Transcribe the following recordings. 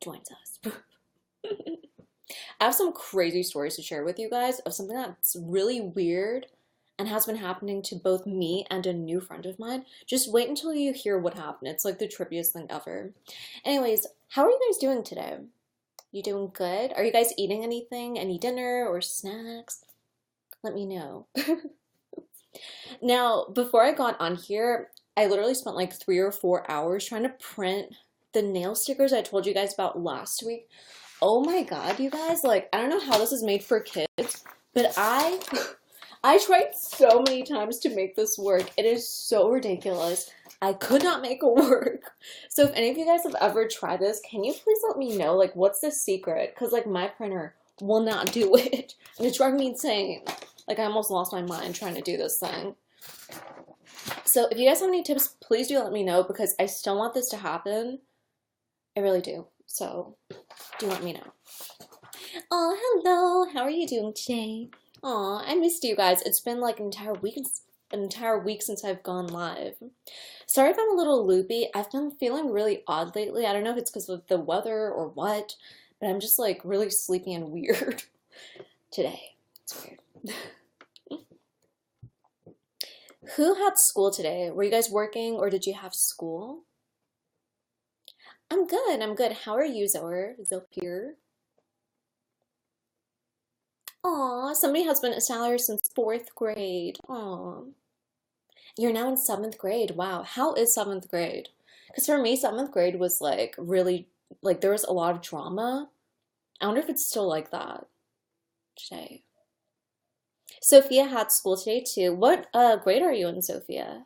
joins us. I have some crazy stories to share with you guys of something that's really weird and has been happening to both me and a new friend of mine. Just wait until you hear what happened. It's like the trippiest thing ever. Anyways, how are you guys doing today? You doing good? Are you guys eating anything? Any dinner or snacks? Let me know. Now, before I got on here, I literally spent like 3 or 4 hours trying to print the nail stickers I told you guys about last week. Oh my God, you guys, like, I don't know how this is made for kids, but I tried so many times to make this work. It is so ridiculous. I could not make it work. So if any of you guys have ever tried this, can you please let me know, like, what's the secret? Because, like, my printer will not do it. And it's driving me insane. Like, I almost lost my mind trying to do this thing. So if you guys have any tips, please do let me know because I still want this to happen. I really do. So do let me know. Oh, hello. How are you doing today? Aw, I missed you guys. It's been like an entire week since I've gone live. Sorry if I'm a little loopy. I've been feeling really odd lately. I don't know if it's because of the weather or what, but I'm just like really sleepy and weird today. It's weird. Who had school today? Were you guys working or did you have school? I'm good. I'm good. How are you, Zoe? Zopir? Aw, somebody has been a salary since fourth grade. Aw. You're now in seventh grade. Wow. How is seventh grade? Because for me, seventh grade was like really, like there was a lot of drama. I wonder if it's still like that today. Sophia had school today too. What grade are you in, Sophia?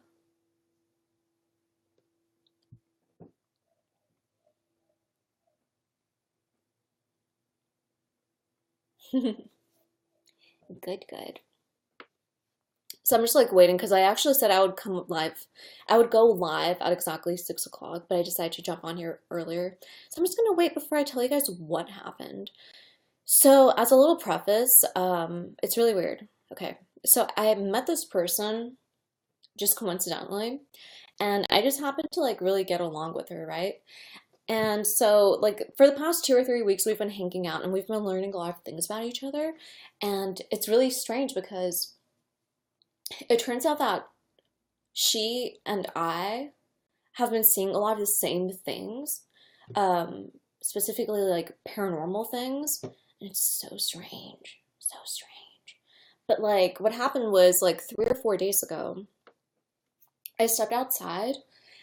Good, good. So I'm just like waiting because I actually said I would come live. I would go live at exactly 6 o'clock, but I decided to jump on here earlier. So I'm just gonna wait before I tell you guys what happened. So as a little preface, it's really weird. Okay, so I met this person just coincidentally, and I just happened to like really get along with her, right? And so like for the past 2 or 3 weeks, we've been hanging out and we've been learning a lot of things about each other, and it's really strange because it turns out that she and I have been seeing a lot of the same things, specifically like paranormal things, and it's so strange, so strange. But like what happened was like 3 or 4 days ago, I stepped outside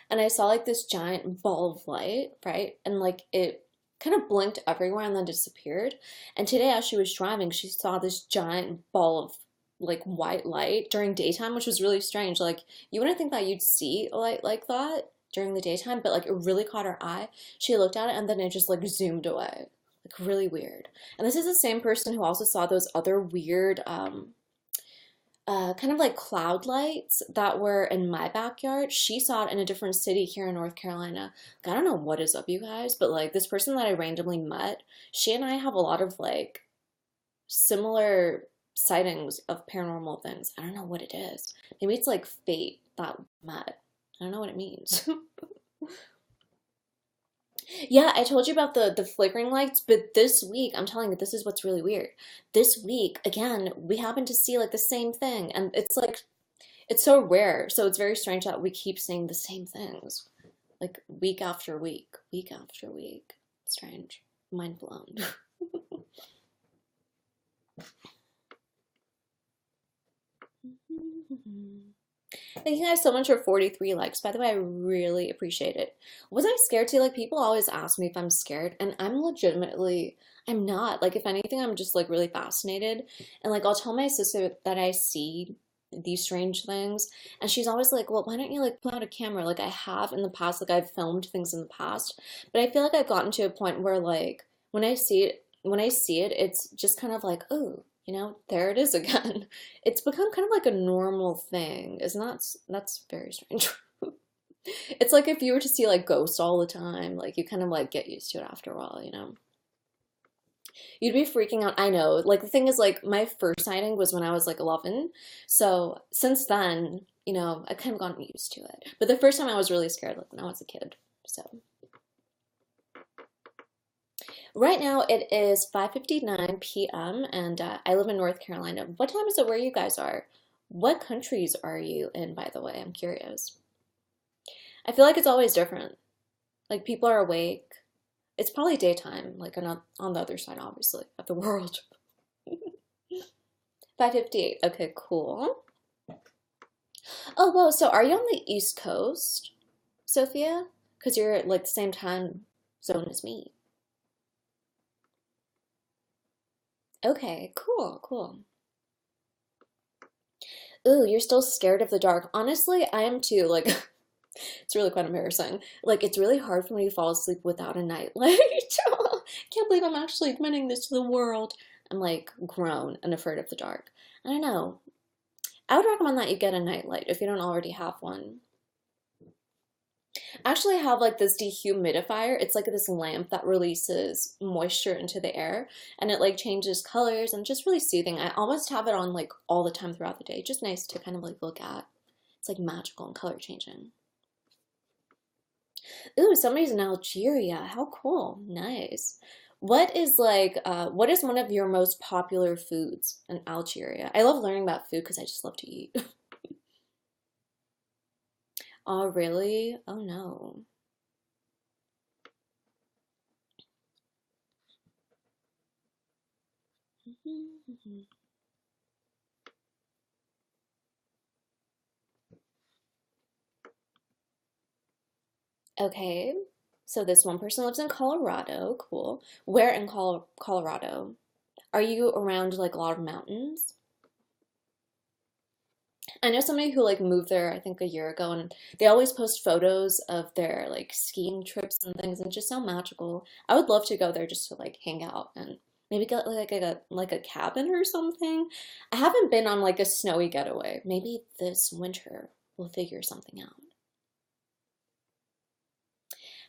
and I saw like this giant ball of light, right? And like it kind of blinked everywhere and then disappeared. And today, as she was driving, she saw this giant ball of like white light during daytime, which was really strange. Like you wouldn't think that you'd see a light like that during the daytime, but like it really caught her eye. She looked at it and then it just like zoomed away. Like really weird. And this is the same person who also saw those other weird kind of like cloud lights that were in my backyard. She saw it in a different city here in North Carolina. Like, I don't know what is up, you guys, but like this person that I randomly met, she and I have a lot of like similar sightings of paranormal things. I don't know what it is. Maybe it's like fate that we met. I don't know what it means. Yeah, I told you about the flickering lights, but this week, I'm telling you, this is what's really weird. This week, again, we happen to see like the same thing, and it's like it's so rare, so it's very strange that we keep seeing the same things, like week after week, week after week. Strange. Mind blown. Thank you guys so much for 43 likes. By the way, I really appreciate it. Was I scared too? Like, people always ask me if I'm scared, and I'm not. Like, if anything, I'm just like really fascinated. And like, I'll tell my sister that I see these strange things, and she's always like, well, why don't you like pull out a camera? Like, I have in the past, like, I've filmed things in the past, but I feel like I've gotten to a point where, like, when I see it, it's just kind of like, oh, there it is again. It's become kind of like a normal thing. Isn't that's very strange. It's like if you were to see like ghosts all the time, like you kind of like get used to it after a while. You'd be freaking out. I know. Like the thing is like my first sighting was when I was like 11. So since then, I've kind of gotten used to it. But the first time I was really scared, like when I was a kid. So Right now it is 5:59 p.m. and I live in North Carolina. What time is it where you guys are? What countries are you in, by the way? I'm curious. I feel like it's always different. Like people are awake. It's probably daytime, like on the other side, obviously, of the world. 5:58. Okay, cool. Oh, whoa. So are you on the East Coast, Sophia? Because you're like the same time zone as me. Okay, cool, cool. Ooh, you're still scared of the dark. Honestly, I am too. Like, it's really quite embarrassing. Like, it's really hard for me to fall asleep without a nightlight. Can't believe I'm actually admitting this to the world. I'm like grown and afraid of the dark. I don't know. I would recommend that you get a nightlight if you don't already have one. Actually, I have like this dehumidifier. It's like this lamp that releases moisture into the air and it like changes colors and just really soothing. I almost have it on like all the time throughout the day. Just nice to kind of like look at. It's like magical and color changing. Ooh, somebody's in Algeria. How cool. Nice. What is one of your most popular foods in Algeria? I love learning about food because I just love to eat. Oh, really? Oh no. Okay. So this one person lives in Colorado. Cool. Where in Colorado? Are you around like a lot of mountains? I know somebody who like moved there, I think a year ago, and they always post photos of their like skiing trips and things, and it's just so magical. I would love to go there just to like hang out and maybe get like a cabin or something. I haven't been on like a snowy getaway. Maybe this winter we'll figure something out.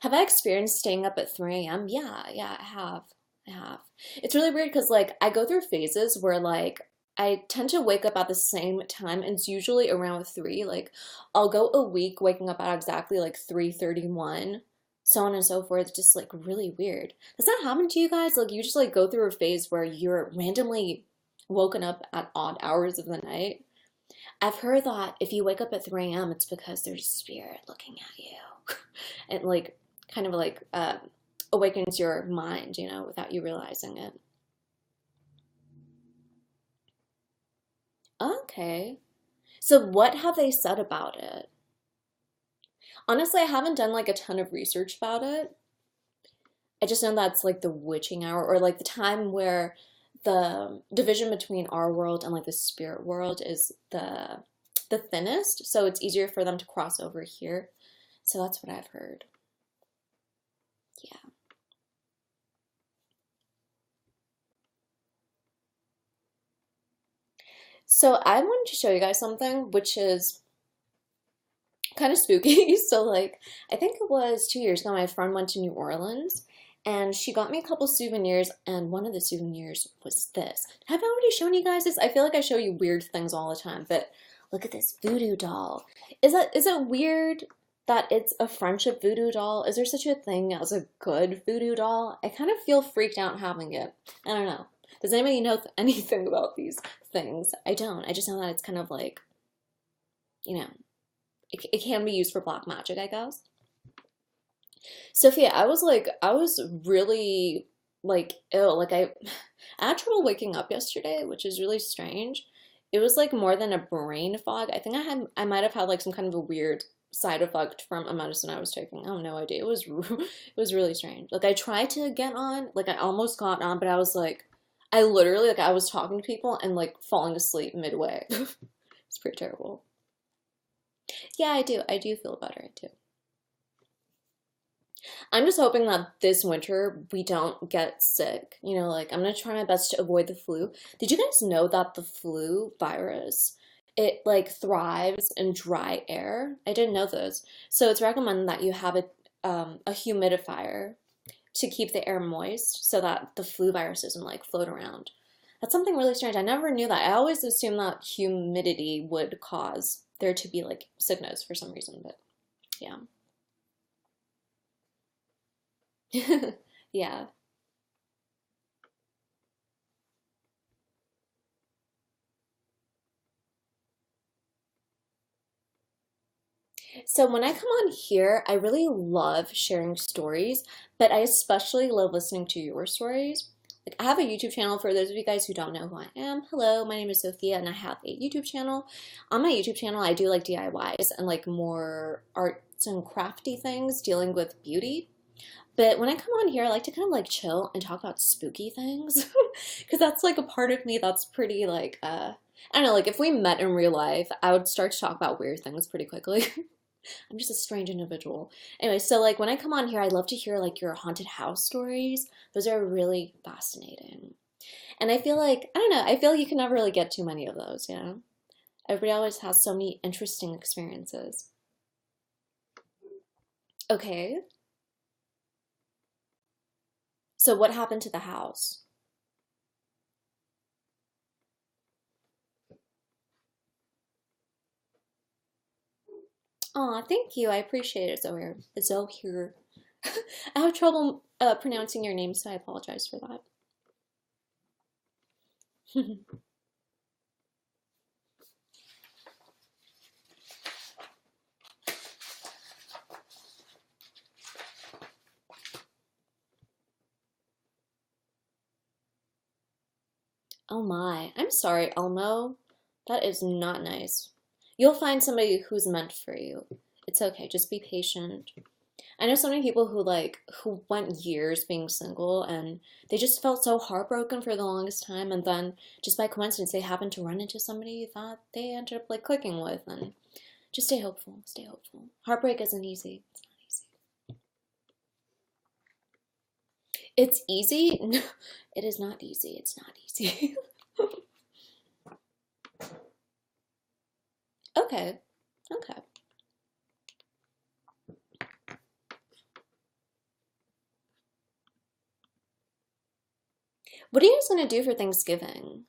Have I experienced staying up at 3 a.m.? Yeah, yeah, I have. I have. It's really weird because like I go through phases where like I tend to wake up at the same time and it's usually around 3. Like I'll go a week waking up at exactly like 3:31, so on and so forth. It's just like really weird. Does that happen to you guys? Like you just like go through a phase where you're randomly woken up at odd hours of the night? I've heard that if you wake up at 3 a.m., it's because there's a spirit looking at you. And like kind of like awakens your mind, without you realizing it. Okay. So what have they said about it? Honestly, I haven't done like a ton of research about it. I just know that's like the witching hour or like the time where the division between our world and like the spirit world is the thinnest, so it's easier for them to cross over here. So that's what I've heard. Yeah. So I wanted to show you guys something which is kind of spooky. So like I think it was 2 years ago, my friend went to New Orleans and she got me a couple souvenirs and one of the souvenirs was this. Have I already shown you guys this? I feel like I show you weird things all the time, but look at this voodoo doll. Is it weird that it's a friendship voodoo doll? Is there such a thing as a good voodoo doll? I kind of feel freaked out having it. I don't know. Does anybody know anything about these things? I don't. I just know that it's kind of like, you know, it can be used for black magic, I guess. Sophia, I was really like ill. Like I had trouble waking up yesterday, which is really strange. It was like more than a brain fog. I think I might have had like some kind of a weird side effect from a medicine I was taking. I have no idea. It was it was really strange. Like I tried to get on, like I almost got on, but I was like I literally like I was talking to people and like falling asleep midway. It's pretty terrible. Yeah, I do. I do feel better. I do. I'm just hoping that this winter we don't get sick. Like I'm gonna try my best to avoid the flu. Did you guys know that the flu virus, it like thrives in dry air? I didn't know this. So it's recommended that you have a humidifier to keep the air moist so that the flu virus doesn't like float around. That's something really strange. I never knew that. I always assumed that humidity would cause there to be like sickness for some reason, but yeah. Yeah. So when I come on here, I really love sharing stories, but I especially love listening to your stories. Like I have a YouTube channel for those of you guys who don't know who I am. Hello, my name is Sophia and I have a YouTube channel. On my YouTube channel, I do like DIYs and like more arts and crafty things dealing with beauty. But when I come on here, I like to kind of like chill and talk about spooky things because that's like a part of me that's pretty like I don't know, like if we met in real life, I would start to talk about weird things pretty quickly. I'm just a strange individual. Anyway, so like when I come on here, I love to hear like your haunted house stories. Those are really fascinating. And I feel like, I don't know, I feel you can never really get too many of those, you know? Everybody always has so many interesting experiences. Okay, so what happened to the house? Aw, thank you. I appreciate it, Zoe. Zoe. I have trouble pronouncing your name, so I apologize for that. Oh my, I'm sorry, Elmo. That is not nice. You'll find somebody who's meant for you. It's okay, just be patient. I know so many people who went years being single and they just felt so heartbroken for the longest time and then just by coincidence they happened to run into somebody that they ended up like clicking with and just stay hopeful, stay hopeful. Heartbreak isn't easy. It's not easy. It's easy? No, it is not easy. It's not easy. Okay. Okay. What are you guys gonna do for Thanksgiving?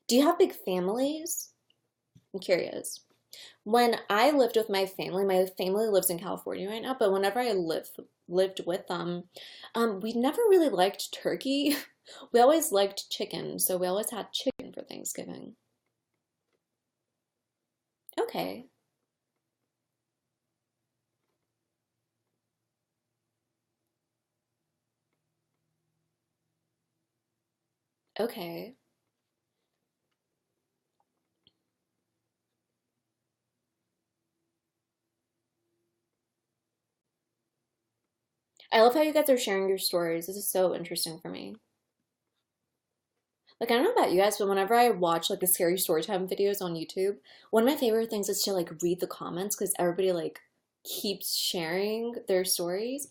Do you have big families? I'm curious. When I lived with my family lives in California right now, but whenever I lived with them, we never really liked turkey. We always liked chicken, so we always had chicken for Thanksgiving. Okay, okay. I love how you guys are sharing your stories. This is so interesting for me. Like I don't know about you guys, but whenever I watch like the scary story time videos on YouTube, one of my favorite things is to like read the comments because everybody like keeps sharing their stories.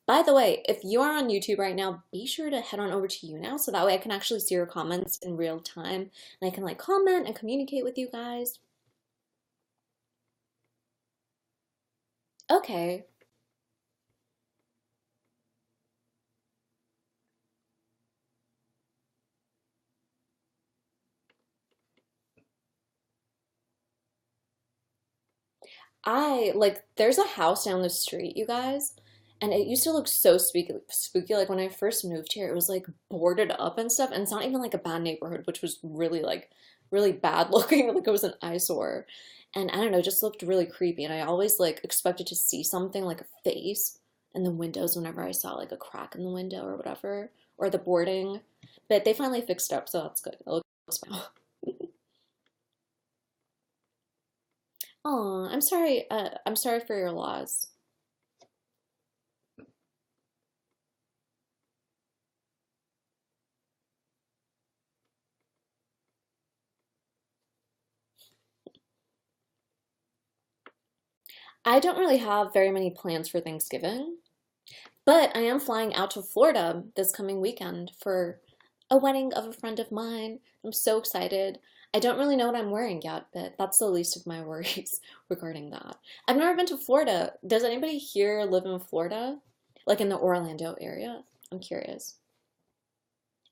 By the way, if you are on YouTube right now, be sure to head on over to YouNow so that way I can actually see your comments in real time and I can like comment and communicate with you guys. Okay. I like there's a house down the street, you guys, and it used to look so spooky. Like when I first moved here, it was like boarded up and stuff, and it's not even like a bad neighborhood, which was really like really bad looking, like it was an eyesore. And I don't know, it just looked really creepy. And I always like expected to see something like a face in the windows whenever I saw like a crack in the window or whatever, or the boarding. But they finally fixed it up, so that's good. It looks fine. Oh, I'm sorry. I'm sorry for your loss. I don't really have very many plans for Thanksgiving, but I am flying out to Florida this coming weekend for a wedding of a friend of mine. I'm so excited. I don't really know what I'm wearing yet, but that's the least of my worries regarding that. I've never been to Florida. Does anybody here live in Florida? Like in the Orlando area? I'm curious.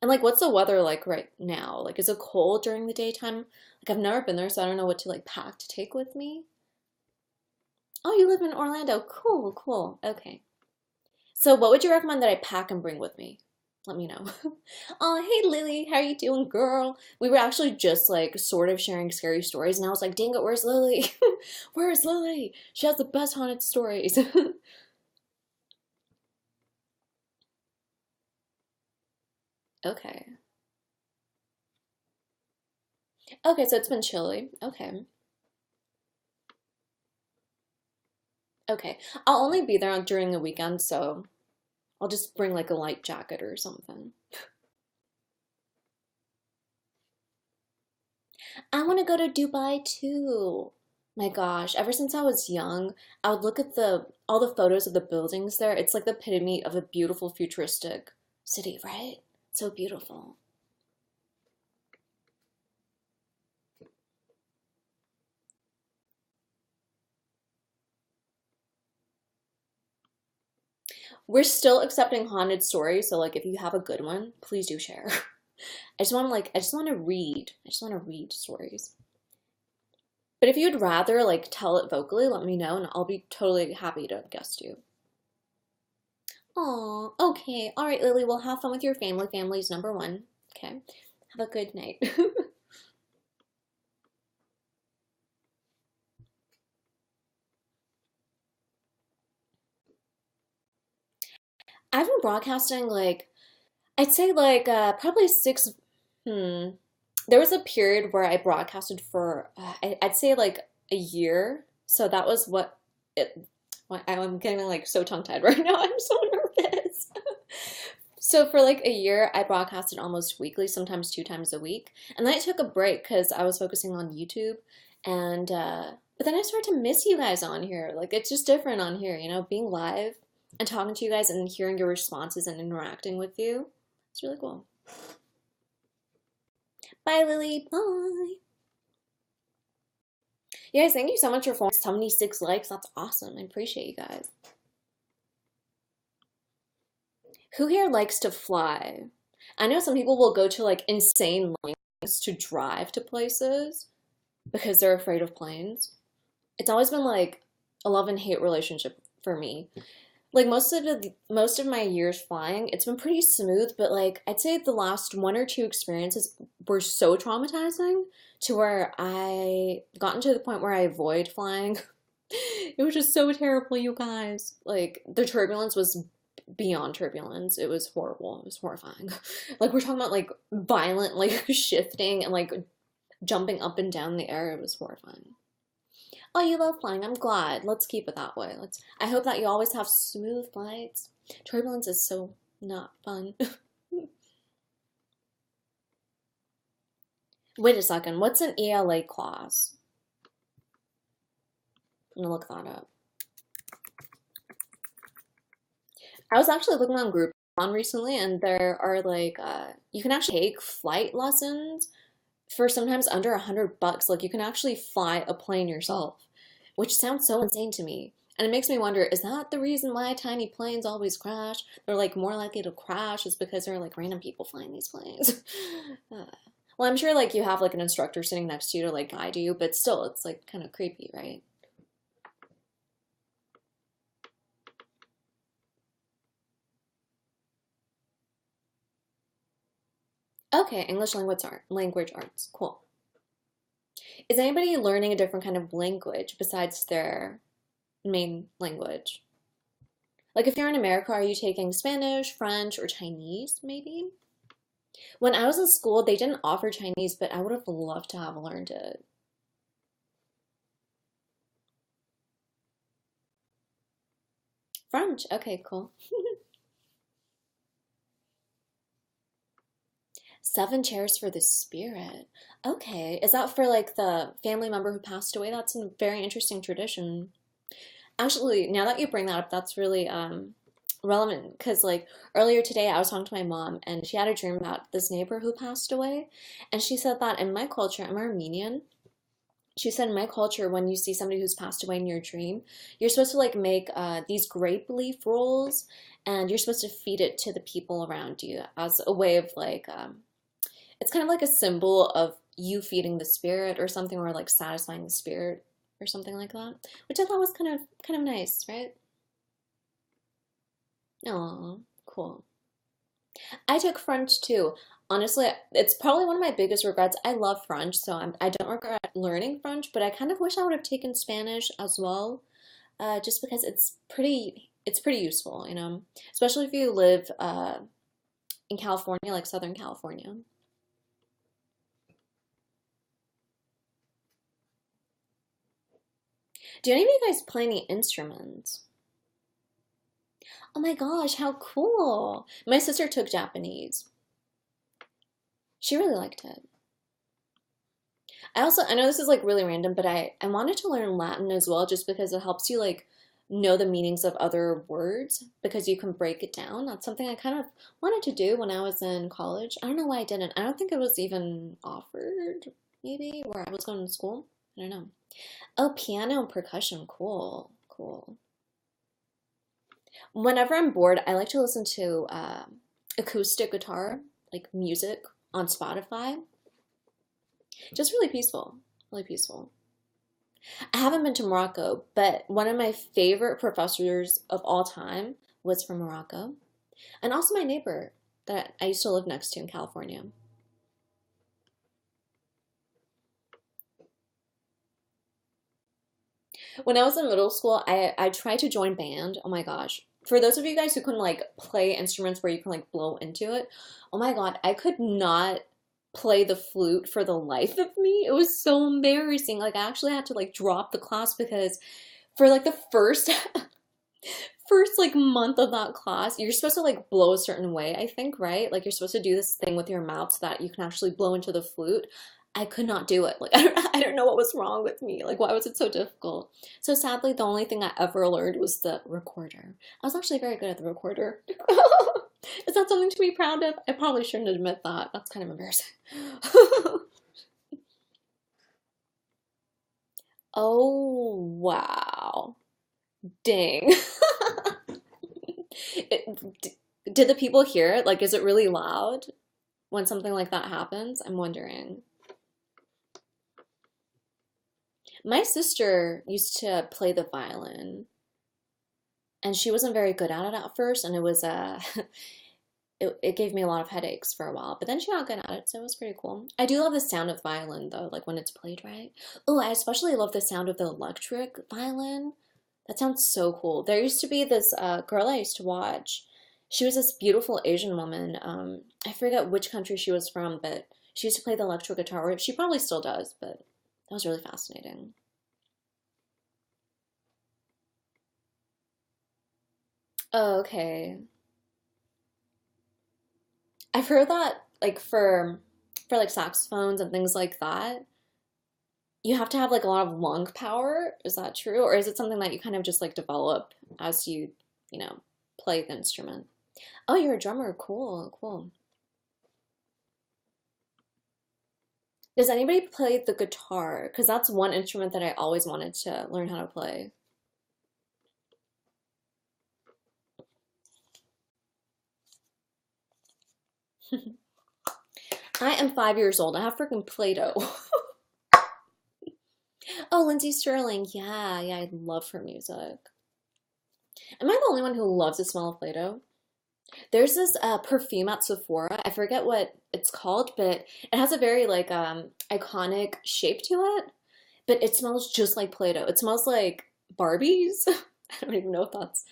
And like, what's the weather like right now? Like, is it cold during the daytime? Like, I've never been there, so I don't know what to like pack to take with me. Oh, you live in Orlando. Cool, cool. Okay. So, what would you recommend that I pack and bring with me? let me know. Oh, hey Lily, how are you doing, girl? We were actually just like sort of sharing scary stories, and I was like, dang it, where's Lily? Where's Lily? She has the best haunted stories. Okay. Okay, so it's been chilly. Okay. Okay. I'll only be there during the weekend, so I'll just bring like a light jacket or something. I want to go to Dubai too. My gosh, ever since I was young, I would look at the all the photos of the buildings there. It's like the epitome of a beautiful futuristic city, right? So beautiful. We're still accepting haunted stories, so like if you have a good one, please do share. I just want to read. I just want to read stories. But if you'd rather like tell it vocally, let me know and I'll be totally happy to guest you. Aw, okay. All right, Lily, well, have fun with your family. Family's number one. Okay. Have a good night. I've been broadcasting like, I'd say like probably six, hmm. There was a period where I broadcasted for, I'd say like a year. So that was what it, I'm getting like so tongue-tied right now. I'm so nervous. So for like a year, I broadcasted almost weekly, sometimes two times a week. And then I took a break because I was focusing on YouTube. And but then I started to miss you guys on here. Like it's just different on here, you know, being live and talking to you guys and hearing your responses and interacting with you. It's really cool. Bye, Lily. Bye. You guys, thank you so much for 476 likes. That's awesome. I appreciate you guys. Who here likes to fly? I know some people will go to like insane lengths to drive to places because they're afraid of planes. It's always been like a love and hate relationship for me. Like most of my years flying, it's been pretty smooth, but like I'd say the last one or two experiences were so traumatizing to where I gotten to the point where I avoid flying. It was just so terrible, you guys. Like the turbulence was beyond turbulence. It was horrible. It was horrifying. Like we're talking about like violent like shifting and like jumping up and down the air. It was horrifying. Oh, you love flying. I'm glad. Let's keep it that way. Let's. I hope that you always have smooth flights. Turbulence is so not fun. Wait a second. What's an ELA class? I'm gonna look that up. I was actually looking on Groupon recently, and there are like you can actually take flight lessons for sometimes under $100. Like you can actually fly a plane yourself, which sounds so insane to me. And it makes me wonder, is that the reason why tiny planes always crash? They're like more likely to crash is because there are like random people flying these planes. Well, I'm sure like you have like an instructor sitting next to you to like guide you, but still, it's like kind of creepy, right? Okay, English language arts, cool. Is anybody learning a different kind of language besides their main language? Like if you're in America, are you taking Spanish, French, or Chinese, maybe? When I was in school, they didn't offer Chinese, but I would have loved to have learned it. French, okay, cool. Seven chairs for the spirit. Okay, is that for like the family member who passed away? That's a very interesting tradition. Actually, now that you bring that up, that's really relevant because like earlier today I was talking to my mom and she had a dream about this neighbor who passed away, and she said that in my culture, I'm Armenian. She said in my culture, when you see somebody who's passed away in your dream, you're supposed to like make these grape leaf rolls, and you're supposed to feed it to the people around you as a way of like it's kind of like a symbol of you feeding the spirit or something, or like satisfying the spirit or something like that, which I thought was kind of nice, right? Oh, cool. I took French too. Honestly, it's probably one of my biggest regrets. I love French, so I don't regret learning French, but I kind of wish I would have taken Spanish as well, just because it's pretty useful, you know, especially if you live in California, like Southern California. Do any of you guys play any instruments? Oh my gosh, how cool! My sister took Japanese. She really liked it. I know this is like really random, but I wanted to learn Latin as well just because it helps you like know the meanings of other words because you can break it down. That's something I kind of wanted to do when I was in college. I don't know why I didn't. I don't think it was even offered, maybe, where I was going to school. I don't know. Oh, piano and percussion. Cool. Cool. Whenever I'm bored, I like to listen to acoustic guitar, like music on Spotify. Just really peaceful. Really peaceful. I haven't been to Morocco, but one of my favorite professors of all time was from Morocco. And also my neighbor that I used to live next to in California. When I was in middle school, I tried to join band. Oh my gosh. For those of you guys who can like play instruments where you can like blow into it, oh my God, I could not play the flute for the life of me. It was so embarrassing. Like I actually had to like drop the class because for like the first like month of that class, you're supposed to like blow a certain way, I think, right? Like you're supposed to do this thing with your mouth so that you can actually blow into the flute. I could not do it. Like I don't know what was wrong with me. Like why was it so difficult? So sadly, the only thing I ever learned was the recorder. I was actually very good at the recorder. Is that something to be proud of? I probably shouldn't admit that. That's kind of embarrassing. Oh, wow. Dang. Did the people hear it? Like, is it really loud when something like that happens? I'm wondering. My sister used to play the violin, and she wasn't very good at it at first, and it was it gave me a lot of headaches for a while, but then she got good at it, so it was pretty cool. I do love the sound of violin though, like when it's played right. Oh, I especially love the sound of the electric violin. That sounds so cool. There used to be this girl I used to watch. She was this beautiful Asian woman. I forget which country she was from, but she used to play the electric guitar. She probably still does, but that was really fascinating. Oh, okay. I've heard that like for like saxophones and things like that, you have to have like a lot of lung power. Is that true? Or is it something that you kind of just like develop as you know, play the instrument? Oh, you're a drummer. Cool, cool. Does anybody play the guitar? Because that's one instrument that I always wanted to learn how to play. I am 5 years old. I have freaking Play-Doh. Oh, Lindsay Sterling. Yeah, yeah, I love her music. Am I the only one who loves the smell of Play-Doh? There's this perfume at Sephora. I forget what it's called, but it has a very like iconic shape to it. But it smells just like Play-Doh. It smells like Barbies. I don't even know if that's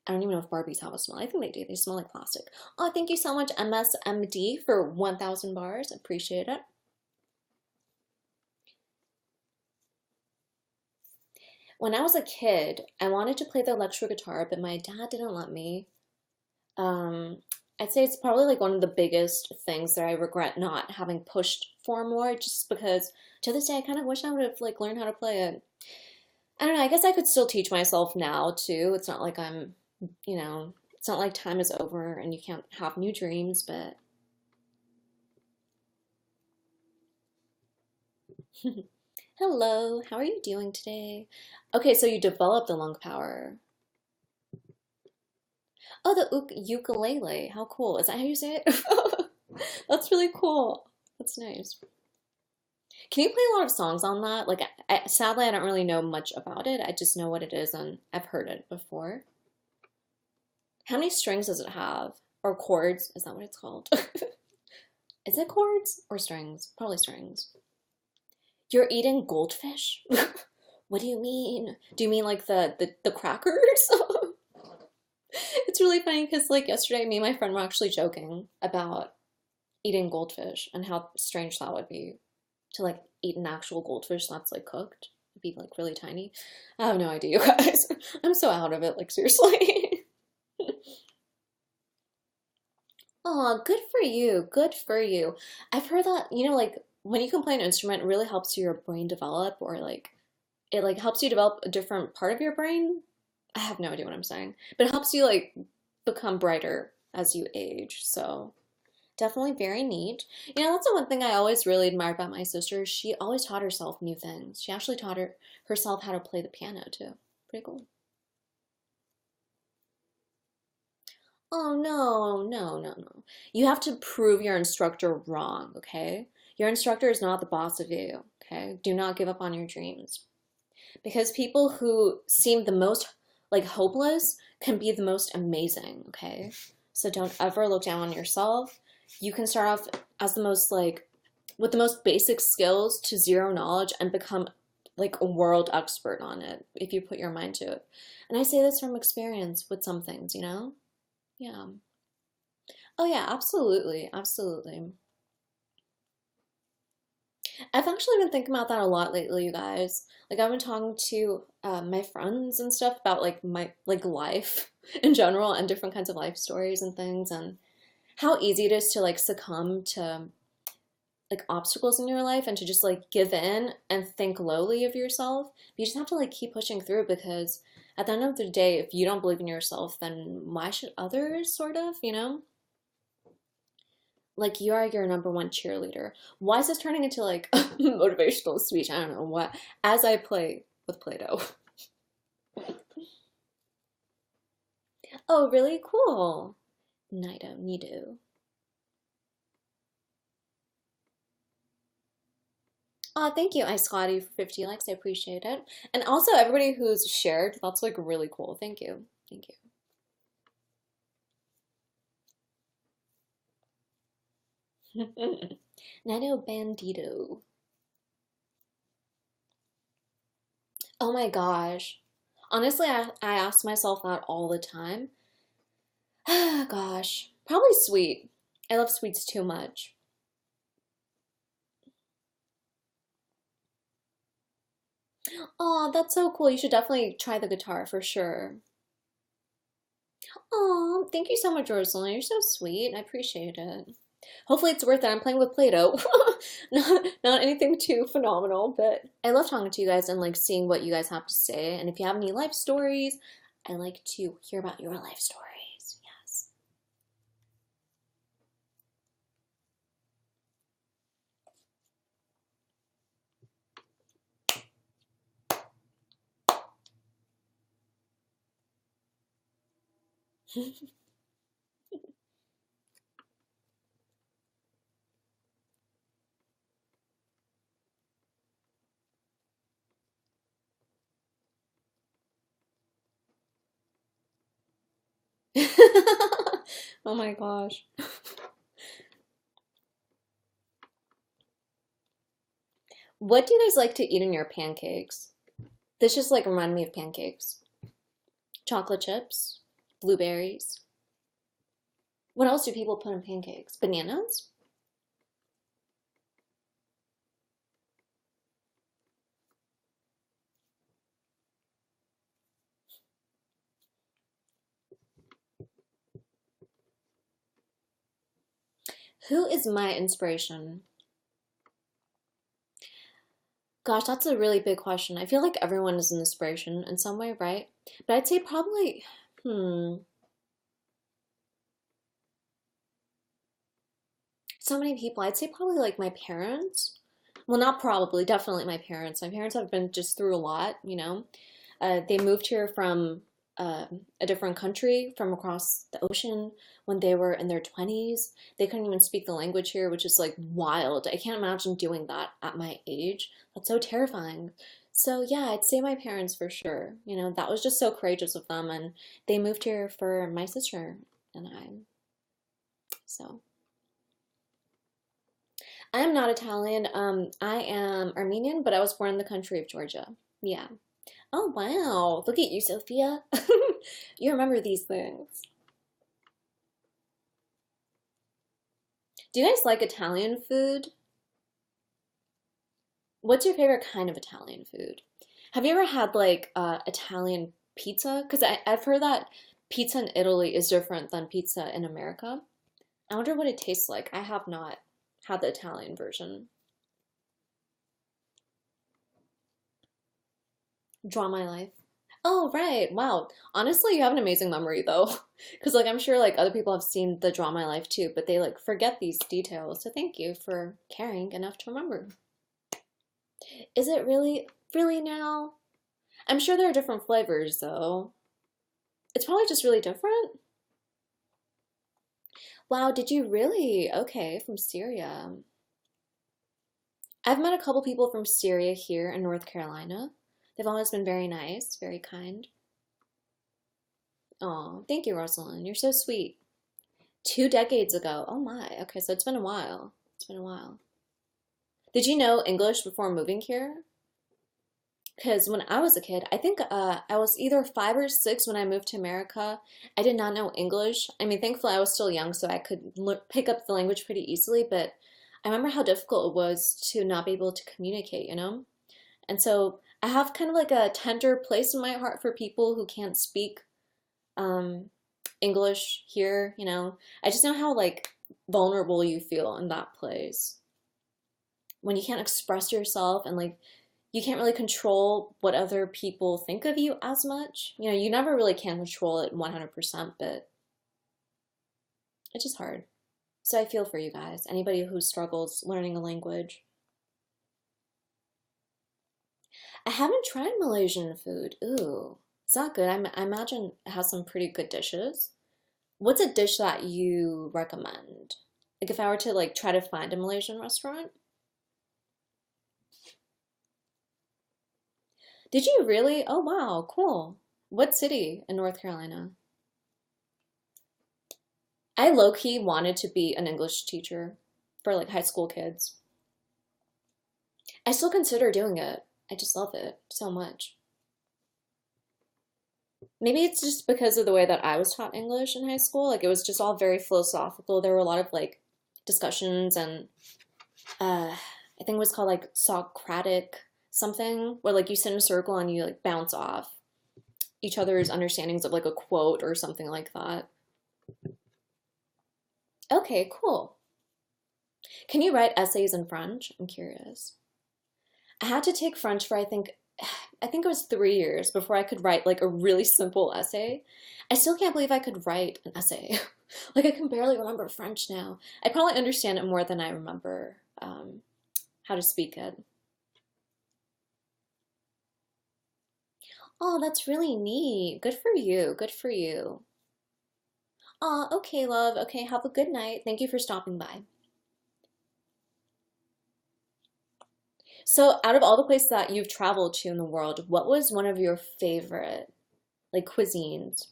I don't even know if Barbies have a smell. I think they do. They smell like plastic. Oh, thank you so much, MSMD, for 1,000 bars. Appreciate it. When I was a kid, I wanted to play the electric guitar, but my dad didn't let me. Um, I'd say it's probably like one of the biggest things that I regret not having pushed for more, just because to this day I kind of wish I would have like learned how to play it. I don't know, I guess I could still teach myself now too. It's not like it's not like time is over and you can't have new dreams, but hello, how are you doing today? Okay, so you developed the lung power. Oh, the ukulele. How cool. Is that how you say it? That's really cool. That's nice. Can you play a lot of songs on that? Like, sadly, I don't really know much about it. I just know what it is and I've heard it before. How many strings does it have? or chords. Is that what it's called? Is it chords or strings? Probably strings. You're eating goldfish? What do you mean? Do you mean like the crackers? It's really funny because like yesterday, me and my friend were actually joking about eating goldfish and how strange that would be to like eat an actual goldfish that's like cooked. It'd be like really tiny. I have no idea, you guys. I'm so out of it, like seriously. Oh, good for you. Good for you. I've heard that, like when you can play an instrument, it really helps your brain develop or like it like helps you develop a different part of your brain. I have no idea what I'm saying, but it helps you like become brighter as you age. So definitely very neat. That's the one thing I always really admired about my sister. She always taught herself new things. She actually taught herself how to play the piano too. Pretty cool. Oh, no, no, no, no. You have to prove your instructor wrong, okay? Your instructor is not the boss of you, okay? Do not give up on your dreams. Because people who seem the most like hopeless can be the most amazing, okay? So don't ever look down on yourself. You can start off as the most like with the most basic skills to zero knowledge and become like a world expert on it if you put your mind to it. And I say this from experience with some things. Yeah. Oh yeah, absolutely. Absolutely. I've actually been thinking about that a lot lately, you guys. Like I've been talking to my friends and stuff about like my like life in general and different kinds of life stories and things and how easy it is to like succumb to like obstacles in your life and to just like give in and think lowly of yourself. You just have to like keep pushing through because at the end of the day, if you don't believe in yourself, then why should others sort of? Like you are your number one cheerleader. Why is this turning into like a motivational speech? I don't know what. As I play with Play-Doh. Oh, really cool. Nido, Nido. Oh, thank you, Ice Scotty, for 50 likes. I appreciate it. And also everybody who's shared, that's like really cool. Thank you. Thank you. Nido Bandito. Oh my gosh. Honestly, I ask myself that all the time. Gosh, probably sweet. I love sweets too much. Oh, that's so cool. You should definitely try the guitar for sure. Oh, thank you so much, Rosalind. You're so sweet. I appreciate it. Hopefully it's worth it. I'm playing with Play-Doh. Not anything too phenomenal, but I love talking to you guys and like seeing what you guys have to say. And if you have any life stories, I like to hear about your life stories. Yes. Oh my gosh. What do you guys like to eat in your pancakes? This just like reminded me of pancakes. Chocolate chips, blueberries. What else do people put in pancakes? Bananas? Who is my inspiration? Gosh, that's a really big question. I feel like everyone is an inspiration in some way, right? But I'd say probably, so many people. I'd say probably like my parents. Well, not probably, definitely my parents. My parents have been just through a lot. They moved here from a different country from across the ocean when they were in their 20s. They couldn't even speak the language here, which is like wild. I can't imagine doing that at my age. That's so terrifying. So, yeah, I'd say my parents for sure. That was just so courageous of them. And they moved here for my sister and I. So I am not Italian. I am Armenian, but I was born in the country of Georgia. Yeah. Oh, wow. Look at you, Sophia. You remember these things. Do you guys like Italian food? What's your favorite kind of Italian food? Have you ever had like Italian pizza? Because I've heard that pizza in Italy is different than pizza in America. I wonder what it tastes like. I have not had the Italian version. Draw My Life. Oh, right. Wow. Honestly, you have an amazing memory though. Because like I'm sure like other people have seen the Draw My Life too, but they like forget these details. So thank you for caring enough to remember. Is it really now? I'm sure there are different flavors though. It's probably just really different. Wow, did you really? Okay, from Syria. I've met a couple people from Syria here in North Carolina. They've always been very nice, very kind. Oh, thank you, Rosalind. You're so sweet. 2 decades ago. Oh my. Okay, so it's been a while. It's been a while. Did you know English before moving here? Because when I was a kid, I think I was either 5 or 6 when I moved to America. I did not know English. I mean, thankfully I was still young, so I could pick up the language pretty easily, but I remember how difficult it was to not be able to communicate, you know? And so I have kind of like a tender place in my heart for people who can't speak um, English here, you know? I just know how like vulnerable you feel in that place when you can't express yourself and like you can't really control what other people think of you as much. You know, you never really can control it 100%, but it's just hard. So I feel for you guys, anybody who struggles learning a language. I haven't tried Malaysian food. Ooh, is that good? I imagine it has some pretty good dishes. What's a dish that you recommend? Like if I were to like try to find a Malaysian restaurant? Did you really? Oh wow, cool. What city in North Carolina? I low-key wanted to be an English teacher for like high school kids. I still consider doing it. I just love it so much. Maybe it's just because of the way that I was taught English in high school. Like it was just all very philosophical. There were a lot of like discussions and I think it was called like Socratic something, where like you sit in a circle and you like bounce off each other's understandings of like a quote or something like that. Okay, cool. Can you write essays in French? I'm curious. I had to take French for I think it was 3 years before I could write like a really simple essay. I still can't believe I could write an essay. Like I can barely remember French now. I probably understand it more than I remember how to speak it. Oh, that's really neat. Good for you. Good for you. Oh, okay, love. Okay, have a good night. Thank you for stopping by. So, out of all the places that you've traveled to in the world, what was one of your favorite like cuisines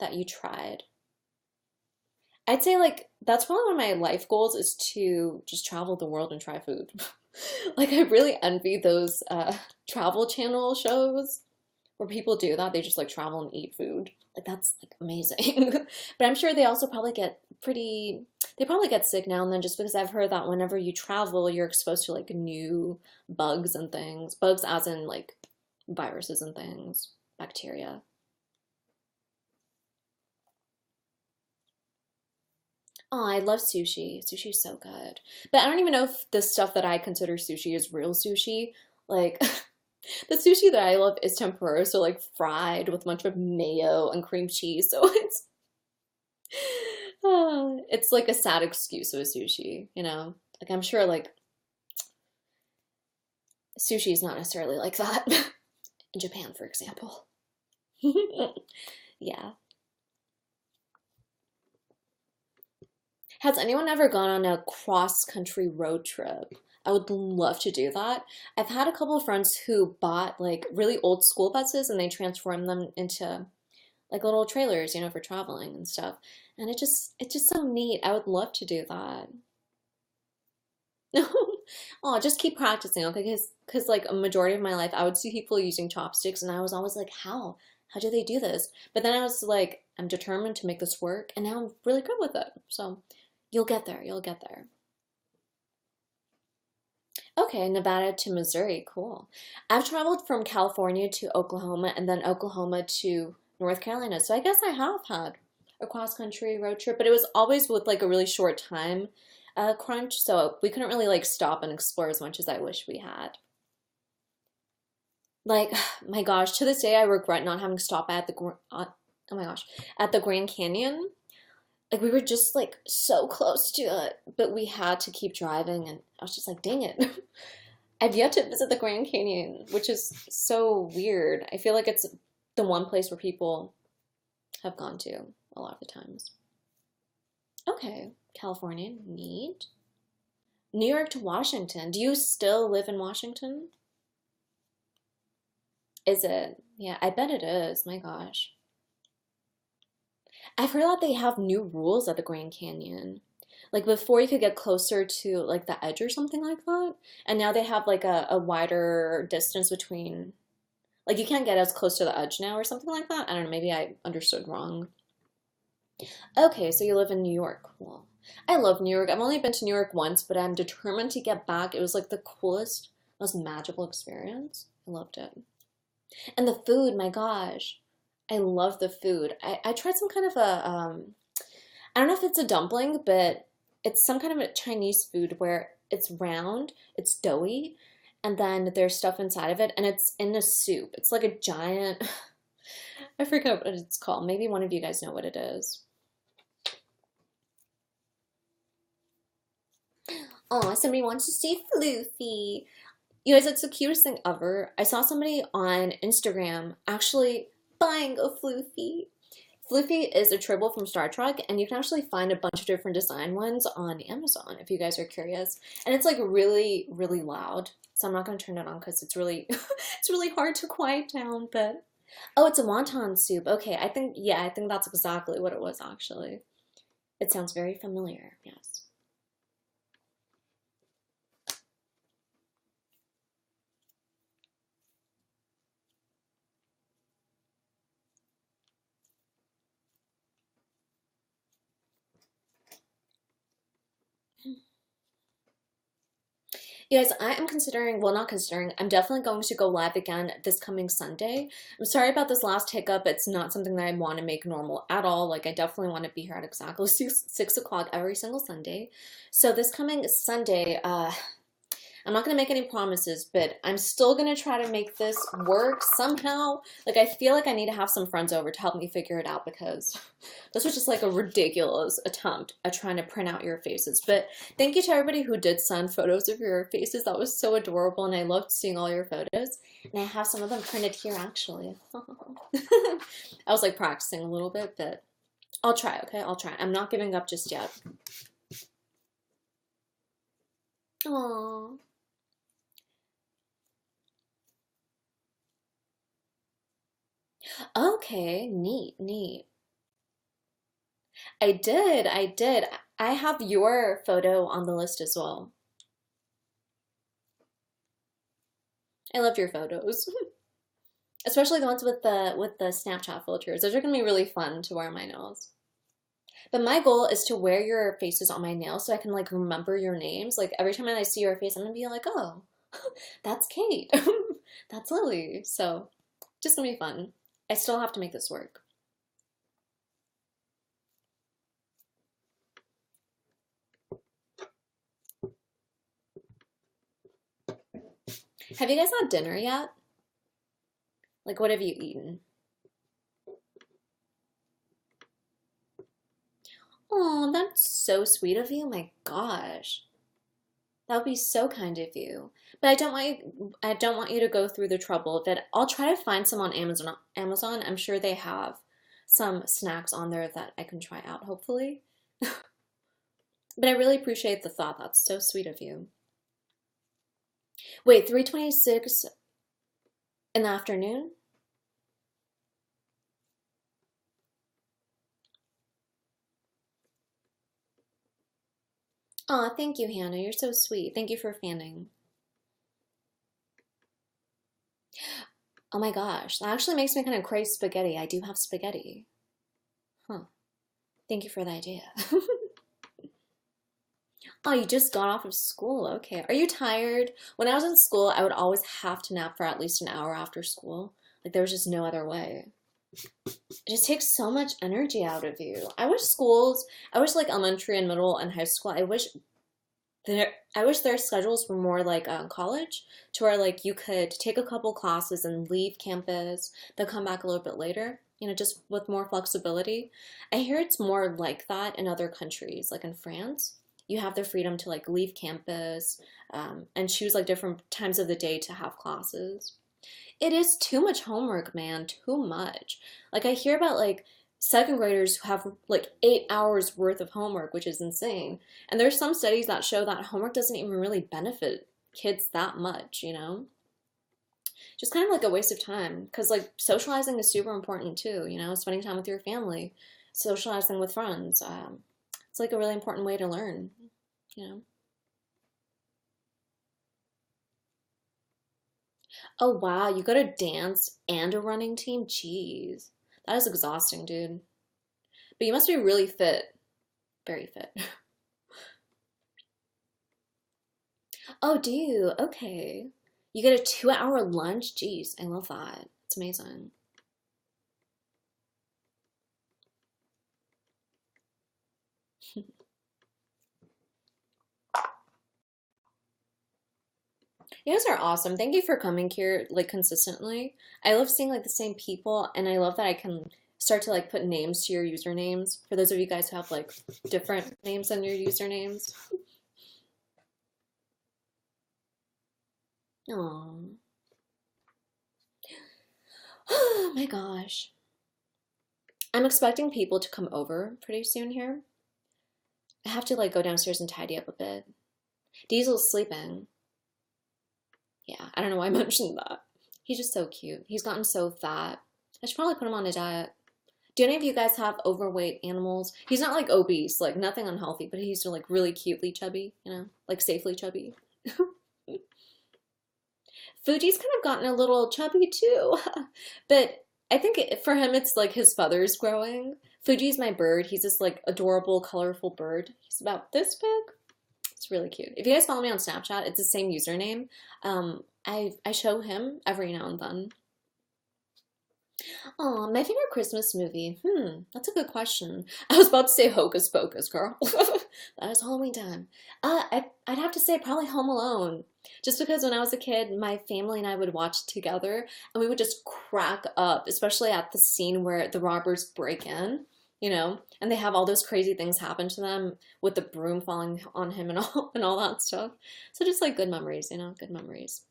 that you tried? I'd say like that's probably one of my life goals is to just travel the world and try food. Like I really envy those travel channel shows where people do that. They just like travel and eat food. Like that's like amazing. But I'm sure they also probably get pretty they probably get sick now and then just because I've heard that whenever you travel, you're exposed to like new bugs and things. Bugs as in like viruses and things, bacteria. Oh, I love sushi. Sushi's so good. But I don't even know if the stuff that I consider sushi is real sushi. Like the sushi that I love is tempura, so like fried with a bunch of mayo and cream cheese. So it's like a sad excuse of a sushi, you know? Like I'm sure like sushi is not necessarily like that in Japan, for example. Yeah. Has anyone ever gone on a cross-country road trip? I would love to do that. I've had a couple of friends who bought like really old school buses and they transformed them into like little trailers, you know, for traveling and stuff. And it's just so neat. I would love to do that. Oh, just keep practicing, okay? Because like a majority of my life, I would see people using chopsticks, and I was always like, how? How do they do this? But then I was like, I'm determined to make this work, and now I'm really good with it. So you'll get there. You'll get there. Okay, Nevada to Missouri, cool. I've traveled from California to Oklahoma and then Oklahoma to North Carolina. So I guess I have had a cross-country road trip, but it was always with like a really short time crunch, so we couldn't really like stop and explore as much as I wish we had. Like, my gosh, to this day I regret not having stopped at oh my gosh, at the Grand Canyon. Like we were just like so close to it, but we had to keep driving, and I was just like, dang it. I've yet to visit the Grand Canyon, which is so weird. I feel like it's the one place where people have gone to a lot of the times. Okay, California, neat. New York to Washington. Do you still live in Washington? Is it? Yeah, I bet it is. My gosh. I've heard that they have new rules at the Grand Canyon. Like before you could get closer to like the edge or something like that. And now they have like a wider distance between, like you can't get as close to the edge now or something like that. I don't know, maybe I understood wrong. Okay, so you live in New York. Cool. I love New York. I've only been to New York once, but I'm determined to get back. It was like the coolest, most magical experience. I loved it. And the food, my gosh. I love the food. I tried some kind of I don't know if it's a dumpling, but it's some kind of a Chinese food where it's round, it's doughy, and then there's stuff inside of it, and it's in a soup. It's like a giant, I forget what it's called. Maybe one of you guys know what it is. Oh, somebody wants to see Floofy. You guys, it's the cutest thing ever. I saw somebody on Instagram actually buying a Floofy. Floofy is a tribble from Star Trek, and you can actually find a bunch of different design ones on Amazon if you guys are curious. And it's like really, really loud. So I'm not gonna turn it on because it's really it's really hard to quiet down, but oh, it's a wonton soup. Okay, I think yeah, I think that's exactly what it was actually. It sounds very familiar, yes. You guys, I am considering, well, not considering, I'm definitely going to go live again this coming Sunday. I'm sorry about this last hiccup. It's not something that I want to make normal at all. Like, I definitely want to be here at exactly 6 o'clock every single Sunday. So this coming Sunday, I'm not gonna make any promises, but I'm still gonna try to make this work somehow. Like, I feel like I need to have some friends over to help me figure it out because this was just like a ridiculous attempt at trying to print out your faces. But thank you to everybody who did send photos of your faces. That was so adorable, and I loved seeing all your photos. And I have some of them printed here actually. I was like practicing a little bit, but I'll try, okay? I'll try. I'm not giving up just yet. Aww. Okay, neat, neat. I did. I have your photo on the list as well. I love your photos. Especially the ones with the Snapchat filters. Those are gonna be really fun to wear on my nails. But my goal is to wear your faces on my nails so I can like remember your names. Like every time I see your face, I'm gonna be like, oh, that's Kate. That's Lily. So just gonna be fun. I still have to make this work. Have you guys had dinner yet? Like, what have you eaten? Oh, that's so sweet of you. My gosh. That would be so kind of you. But I don't want you to go through the trouble of it. I'll try to find some on Amazon. I'm sure they have some snacks on there that I can try out, hopefully. But I really appreciate the thought. That's so sweet of you. Wait, 3:26 in the afternoon? Aw, thank you, Hannah. You're so sweet. Thank you for fanning. Oh my gosh, that actually makes me kind of crave spaghetti. I do have spaghetti. Huh. Thank you for the idea. Oh, you just got off of school. Okay. Are you tired? When I was in school, I would always have to nap for at least an hour after school. Like there was just no other way. It just takes so much energy out of you. I wish like elementary and middle and high school, I wish their schedules were more like college, to where like you could take a couple classes and leave campus, then come back a little bit later, just with more flexibility. I hear it's more like that in other countries, like in France. You have the freedom to like leave campus and choose like different times of the day to have classes. It is too much homework, man, too much. Like I hear about like second graders who have like 8 hours worth of homework, which is insane. And there's some studies that show that homework doesn't even really benefit kids that much. Just kind of like a waste of time. Because like socializing is super important too, spending time with your family, socializing with friends. It's like a really important way to learn. Oh wow, you got a dance and a running team? Jeez. That is exhausting, dude. But you must be really fit. Very fit. Oh, do you? Okay. You get a 2 hour lunch? Jeez, I love that. It's amazing. You guys are awesome. Thank you for coming here like consistently. I love seeing like the same people, and I love that I can start to like put names to your usernames. For those of you guys who have like different names than your usernames. Oh. Oh my gosh. I'm expecting people to come over pretty soon here. I have to like go downstairs and tidy up a bit. Diesel's sleeping. Yeah, I don't know why I mentioned that. He's just so cute. He's gotten so fat. I should probably put him on a diet. Do any of you guys have overweight animals? He's not like obese, like nothing unhealthy, but he's like really cutely chubby, like safely chubby. Fuji's kind of gotten a little chubby too, but I think for him it's like his feathers growing. Fuji's my bird. He's this like adorable, colorful bird. He's about this big. It's really cute. If you guys follow me on Snapchat, it's the same username. I show him every now and then. Oh, my favorite Christmas movie. That's a good question. I was about to say Hocus Pocus, girl. That is Halloween time. I'd have to say probably Home Alone. Just because when I was a kid, my family and I would watch it together, and we would just crack up, especially at the scene where the robbers break in, and they have all those crazy things happen to them with the broom falling on him and all and all that stuff. So just like good memories, good memories.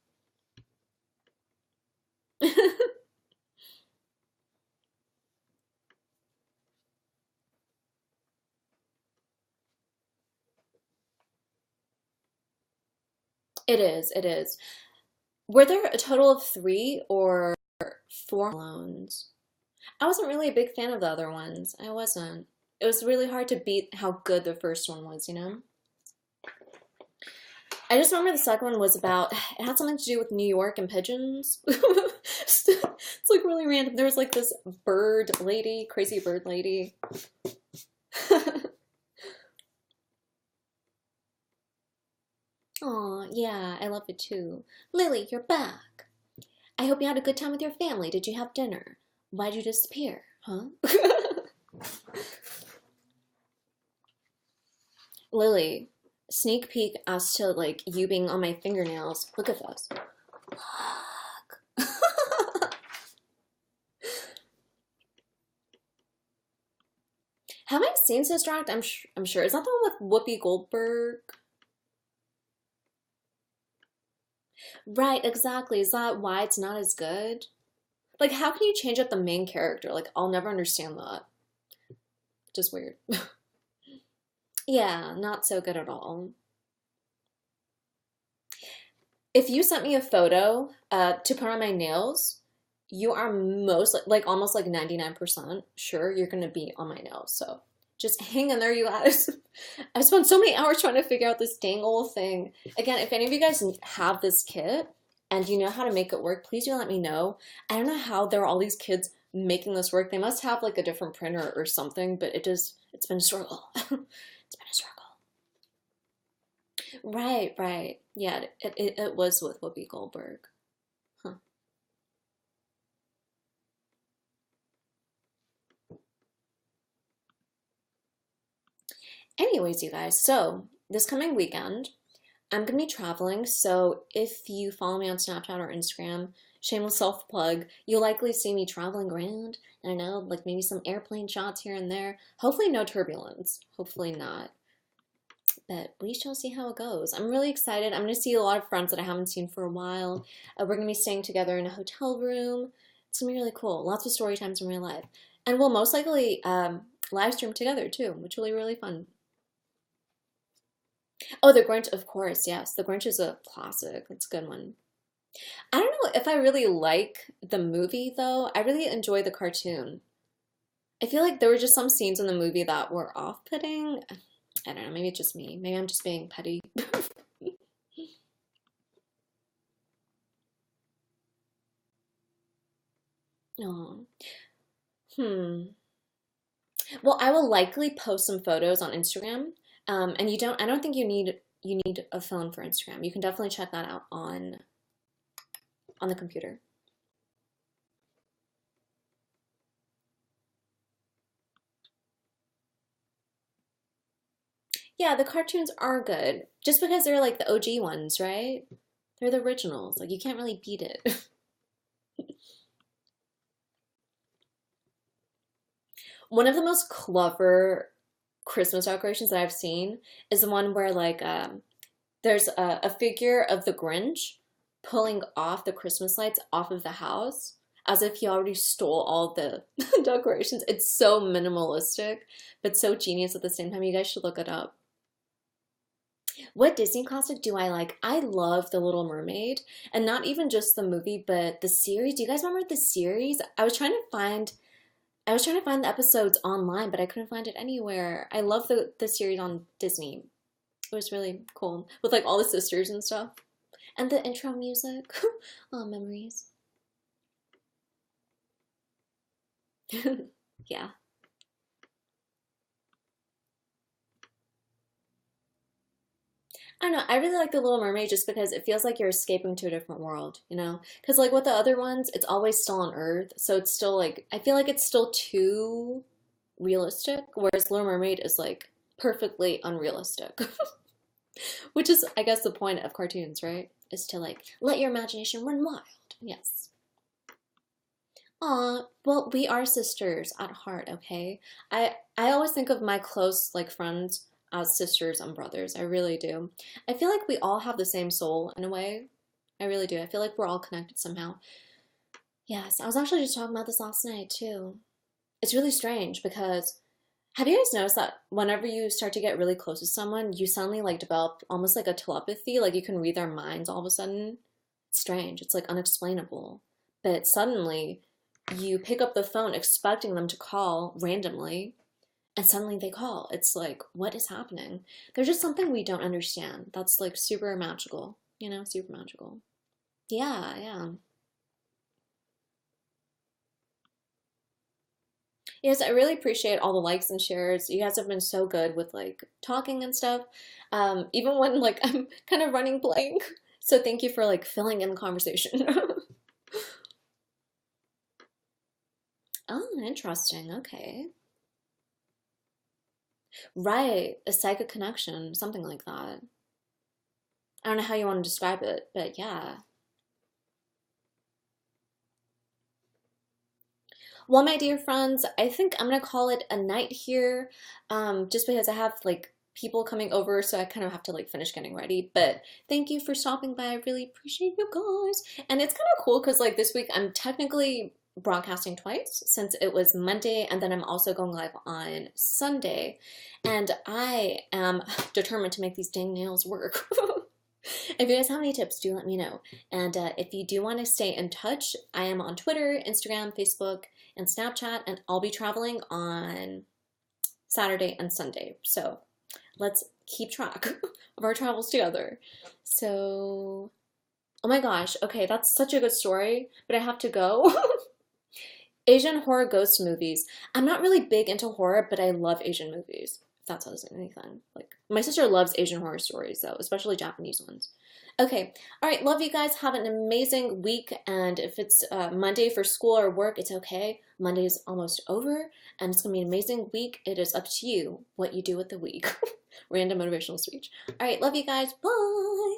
It is, it is. Were there a total of three or four loans? I wasn't really a big fan of the other ones. I wasn't. It was really hard to beat how good the first one was. I just remember the second one was about, it had something to do with New York and pigeons. It's like really random. There was like this bird lady, crazy bird lady. Aw, yeah, I love it too. Lily, you're back. I hope you had a good time with your family. Did you have dinner? Why'd you disappear, huh? Lily, sneak peek as to like you being on my fingernails. Look at this. Look. Have I seen Sister Act? I'm sure. Is that the one with Whoopi Goldberg? Right, exactly. Is that why it's not as good? Like, how can you change up the main character? Like, I'll never understand that. Just weird. Yeah, not so good at all. If you sent me a photo to put on my nails, you are most like almost like 99% sure you're gonna be on my nails. So Just hang in there, you guys. I spent so many hours trying to figure out this dang old thing. Again, if any of you guys have this kit and you know how to make it work, please do let me know. I don't know how there are all these kids making this work. They must have like a different printer or something, but it's been a struggle. It's been a struggle. Right, right. Yeah, it was with Whoopi Goldberg. Huh. Anyways, you guys, so this coming weekend, I'm gonna be traveling, so if you follow me on Snapchat or Instagram, shameless self plug, you'll likely see me traveling around. I don't know, like maybe some airplane shots here and there. Hopefully, no turbulence. Hopefully, not. But we shall see how it goes. I'm really excited. I'm gonna see a lot of friends that I haven't seen for a while. We're gonna be staying together in a hotel room. It's gonna be really cool. Lots of story times in real life. And we'll most likely live stream together too, which will be really fun. Oh, The Grinch, of course, yes. The Grinch is a classic. It's a good one. I don't know if I really like the movie though. I really enjoy the cartoon. I feel like there were just some scenes in the movie that were off-putting. I don't know, maybe it's just me. Maybe I'm just being petty. Oh. Hmm. Well, I will likely post some photos on Instagram. And I don't think you need a phone for Instagram. You can definitely check that out on the computer. Yeah, the cartoons are good. Just because they're like the OG ones, right? They're the originals. Like you can't really beat it. One of the most clever Christmas decorations that I've seen is the one where like there's a figure of the Grinch pulling off the Christmas lights off of the house as if he already stole all the decorations. It's so minimalistic, but so genius at the same time. You guys should look it up. What Disney classic do I like? I love The Little Mermaid, and not even just the movie, but the series. Do you guys remember the series? I was trying to find the episodes online, but I couldn't find it anywhere. I love the series on Disney. It was really cool with like all the sisters and stuff. And the intro music. Oh, memories. Yeah. I don't know. I really like The Little Mermaid just because it feels like you're escaping to a different world, you know? Because, like, with the other ones, it's always still on Earth. So it's still, like, I feel like it's still too realistic, whereas Little Mermaid is, like, perfectly unrealistic. Which is, I guess, the point of cartoons, right? Is to, like, let your imagination run wild. Yes. Aw, well, we are sisters at heart, okay? I always think of my close like friends as sisters and brothers. I really do. I feel like we all have the same soul in a way. I really do. I feel like we're all connected somehow. Yes, I was actually just talking about this last night too. It's really strange because have you guys noticed that whenever you start to get really close to someone, you suddenly like develop almost like a telepathy, like you can read their minds all of a sudden? It's strange. It's like unexplainable. But suddenly you pick up the phone expecting them to call randomly, and suddenly they call. It's like, what is happening? There's just something we don't understand. That's like super magical, you know, super magical. Yeah, yeah. Yes, I really appreciate all the likes and shares. You guys have been so good with like talking and stuff. Even when like I'm kind of running blank. So thank you for like filling in the conversation. Oh, interesting. Okay. Right, a psychic connection, something like that. I don't know how you want to describe it, but yeah. Well, my dear friends, I think I'm gonna call it a night here, just because I have like people coming over, so I kind of have to like finish getting ready. But thank you for stopping by. I really appreciate you guys. And it's kind of cool because like this week I'm technically broadcasting twice since it was Monday, and then I'm also going live on Sunday. And I am determined to make these dang nails work. If you guys have any tips, do let me know. And if you do want to stay in touch, I am on Twitter, Instagram, Facebook, and Snapchat, and I'll be traveling on Saturday, and Sunday. So let's keep track of our travels together. So, oh my gosh, okay, that's such a good story, but I have to go. Asian horror ghost movies. I'm not really big into horror, but I love Asian movies. If that tells you anything. Like, my sister loves Asian horror stories, though, especially Japanese ones. Okay, all right, love you guys. Have an amazing week. And if it's Monday for school or work, it's okay. Monday is almost over, and it's gonna be an amazing week. It is up to you what you do with the week. Random motivational speech. All right, love you guys. Bye.